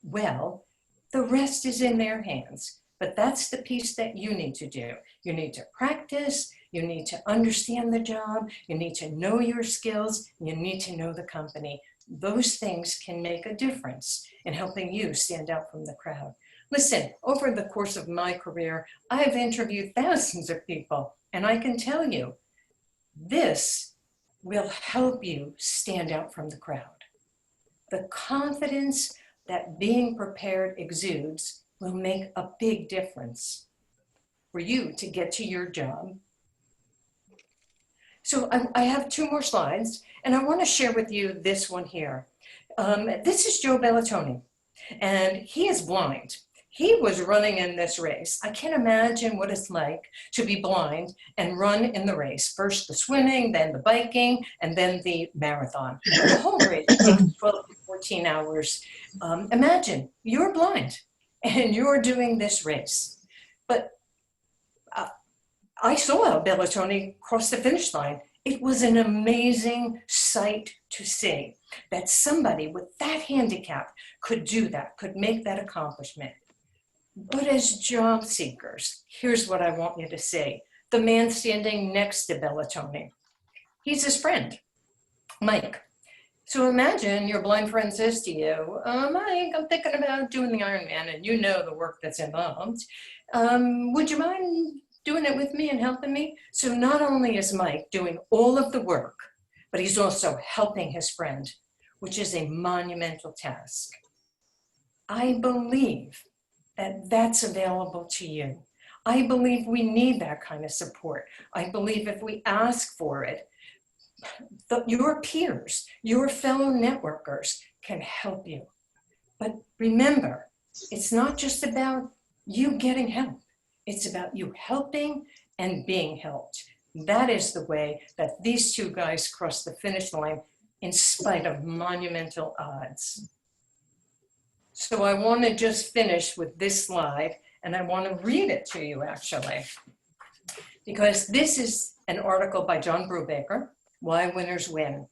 well, the rest is in their hands. But that's the piece that you need to do. You need to practice, you need to understand the job, you need to know your skills, you need to know the company. Those things can make a difference in helping you stand out from the crowd. Listen, over the course of my career, I've interviewed thousands of people, and I can tell you, this will help you stand out from the crowd. The confidence that being prepared exudes will make a big difference for you to get to your job. So I have two more slides, and I want to share with you this one here. This is Joe Bellatoni, and he is blind. He was running in this race. I can't imagine what it's like to be blind and run in the race. First the swimming, then the biking, and then the marathon. The whole race takes 12 to 14 hours. Imagine you're blind and you're doing this race. But I saw Bellatoni cross the finish line. It was an amazing sight to see that somebody with that handicap could do that, could make that accomplishment. But as job seekers, here's what I want you to see. The man standing next to Bellatoni, he's his friend, Mike. So imagine your blind friend says to you, Mike, I'm thinking about doing the Ironman, and you know the work that's involved. Would you mind doing it with me and helping me? So not only is Mike doing all of the work, but he's also helping his friend, which is a monumental task. I believe that that's available to you. I believe we need that kind of support. I believe if we ask for it, your peers, your fellow networkers can help you. But remember, it's not just about you getting help. It's about you helping and being helped. That is the way that these two guys crossed the finish line in spite of monumental odds. So I want to just finish with this slide, and I want to read it to you actually, because this is an article by John Brubaker, Why Winners Win.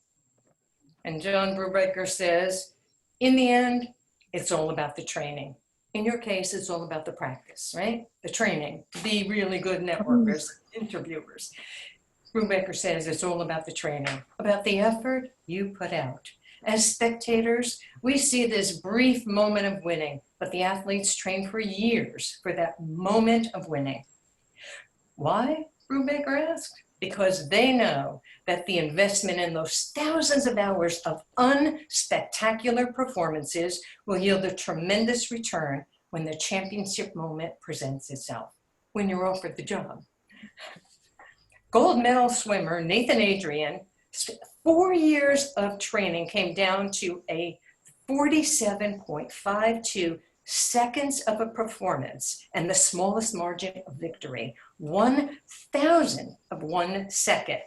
And John Brubaker says, in the end, it's all about the training. In your case, it's all about the practice, right? The training, to be really good networkers, interviewers. Brubaker says it's all about the training, about the effort you put out. As spectators, we see this brief moment of winning, but the athletes train for years for that moment of winning. Why, Brubaker asked? Because they know that the investment in those thousands of hours of unspectacular performances will yield a tremendous return when the championship moment presents itself, when you're offered the job. Gold medal swimmer Nathan Adrian, 4 years of training came down to a 47.52 seconds of a performance and the smallest margin of victory, 1,000th of 1 second.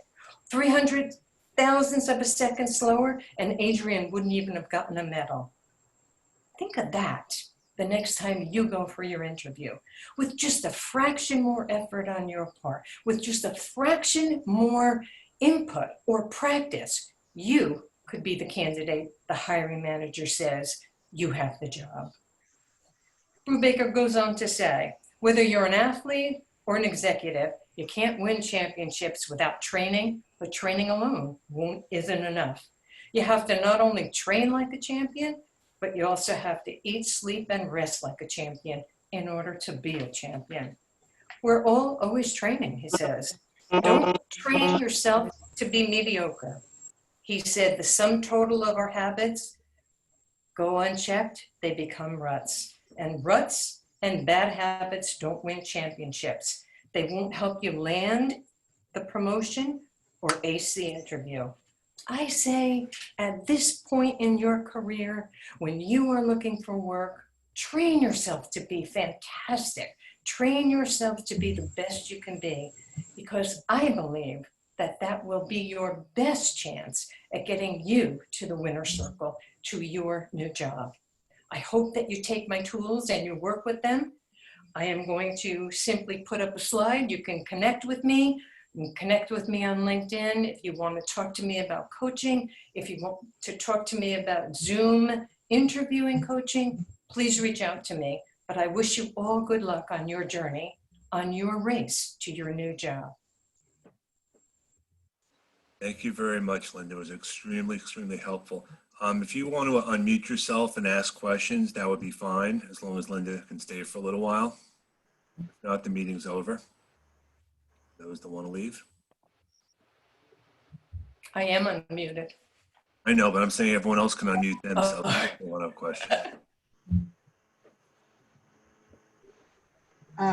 300 thousandths of a second slower, and Adrian wouldn't even have gotten a medal. Think of that the next time you go for your interview. With just a fraction more effort on your part, with just a fraction more input or practice, you could be the candidate the hiring manager says you have the job. Brubaker goes on to say, whether you're an athlete or an executive, you can't win championships without training, but training alone isn't enough. You have to not only train like a champion, but you also have to eat, sleep, and rest like a champion in order to be a champion. We're all always training, he says. Don't train yourself to be mediocre. He said the sum total of our habits go unchecked, they become ruts. And ruts and bad habits don't win championships. They won't help you land the promotion or ace the interview. I say at this point in your career, when you are looking for work, train yourself to be fantastic. Train yourself to be the best you can be, because I believe that that will be your best chance at getting you to the winner's circle, to your new job. I hope that you take my tools and you work with them. I am going to simply put up a slide. You can connect with me. You can connect with me on LinkedIn if you want to talk to me about coaching. If you want to talk to me about Zoom interviewing coaching, please reach out to me. But I wish you all good luck on your journey, on your race to your new job. Thank you very much, Linda. It was extremely, extremely helpful. If you want to unmute yourself and ask questions, that would be fine, as long as Linda can stay for a little while. If not, the meeting's over. Those that want to leave. I am unmuted. I know, but I'm saying everyone else can unmute themselves if they want to have questions.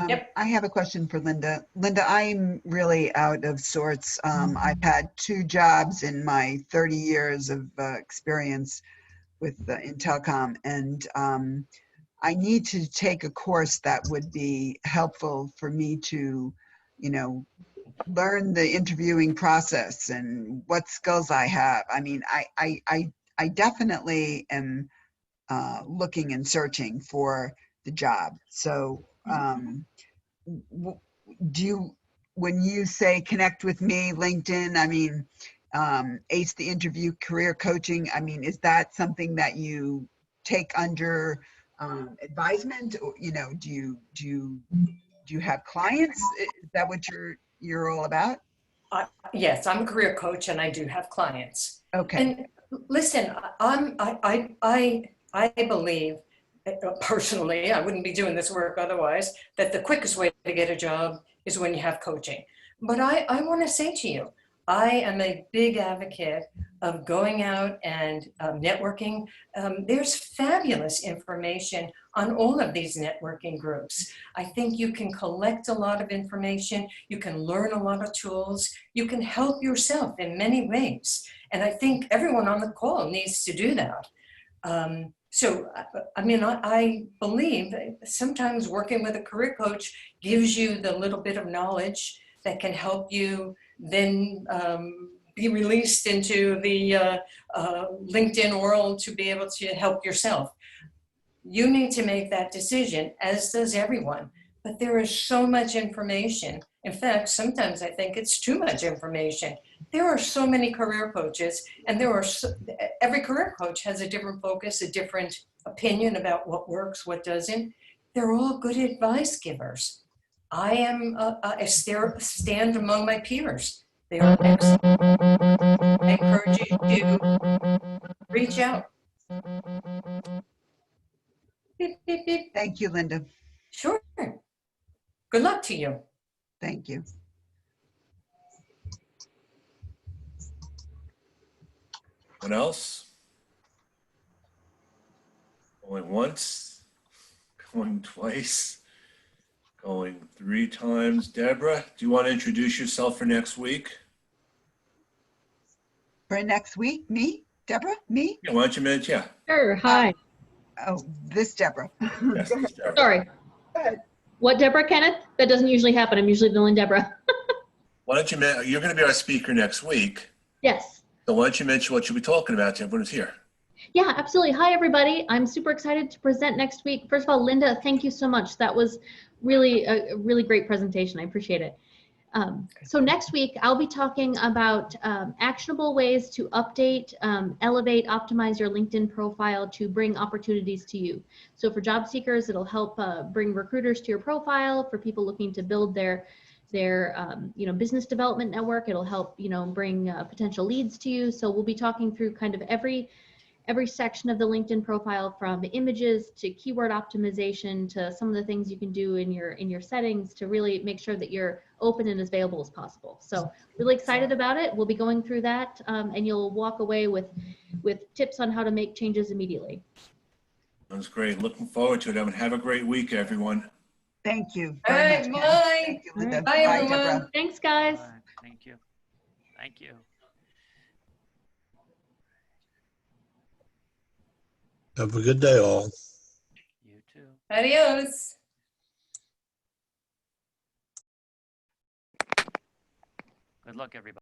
Yep. I have a question for Linda. Linda, I'm really out of sorts. I've had 2 jobs in my 30 years of experience with in telecom, and I need to take a course that would be helpful for me to, you know, learn the interviewing process and what skills I have. I mean, I definitely am looking and searching for the job. So, do you, when you say connect with me, LinkedIn, I mean, ace the interview, career coaching, I mean, is that something that you take under advisement? Or, you know, do you have clients? Is that what you're all about? Yes, I'm a career coach and I do have clients. Okay. And listen, I believe personally, I wouldn't be doing this work otherwise, that the quickest way to get a job is when you have coaching. But I want to say to you, I am a big advocate of going out and networking. There's fabulous information on all of these networking groups. I think you can collect a lot of information. You can learn a lot of tools. You can help yourself in many ways. And I think everyone on the call needs to do that. I mean, I believe that sometimes working with a career coach gives you the little bit of knowledge that can help you then be released into the LinkedIn world to be able to help yourself. You need to make that decision, as does everyone. But there is so much information. In fact, sometimes I think it's too much information. There are so many career coaches, and every career coach has a different focus, a different opinion about what works, what doesn't. They're all good advice givers. I am I stand among my peers. They are excellent. I encourage you to reach out. Beep, beep, beep. Thank you, Linda. Sure. Good luck to you. Thank you. Anyone else? Going once, going twice, going 3 times. Deborah, do you want to introduce yourself for next week? For next week, me, Deborah, me? Yeah, why don't you mention? Yeah. Sure, hi. Oh, this Deborah. Yes, Go ahead. it's Deborah. Sorry. Go ahead. What, Deborah, Kenneth? That doesn't usually happen. I'm usually billing Deborah. Why don't you, you're going to be our speaker next week. Yes. So why don't you mention what you'll be talking about to everyone who's here? Yeah, absolutely. Hi, everybody. I'm super excited to present next week. First of all, Linda, thank you so much. That was really a really great presentation. I appreciate it. So next week, I'll be talking about actionable ways to update, elevate, optimize your LinkedIn profile to bring opportunities to you. So for job seekers, it'll help bring recruiters to your profile. For people looking to build their business development network, it'll help, bring potential leads to you. So we'll be talking through kind of every section of the LinkedIn profile, from images to keyword optimization to some of the things you can do in your settings to really make sure that you're open and as available as possible. So really excited about it. We'll be going through that, and you'll walk away with tips on how to make changes immediately. Sounds great. Looking forward to it. Have a great week, everyone. Thank you All very right, much. bye. Thank you, Linda. Bye, everyone. Deborah. Thanks, guys. Thank you. Thank you. Have a good day, all. You too. Adios. Good luck, everybody.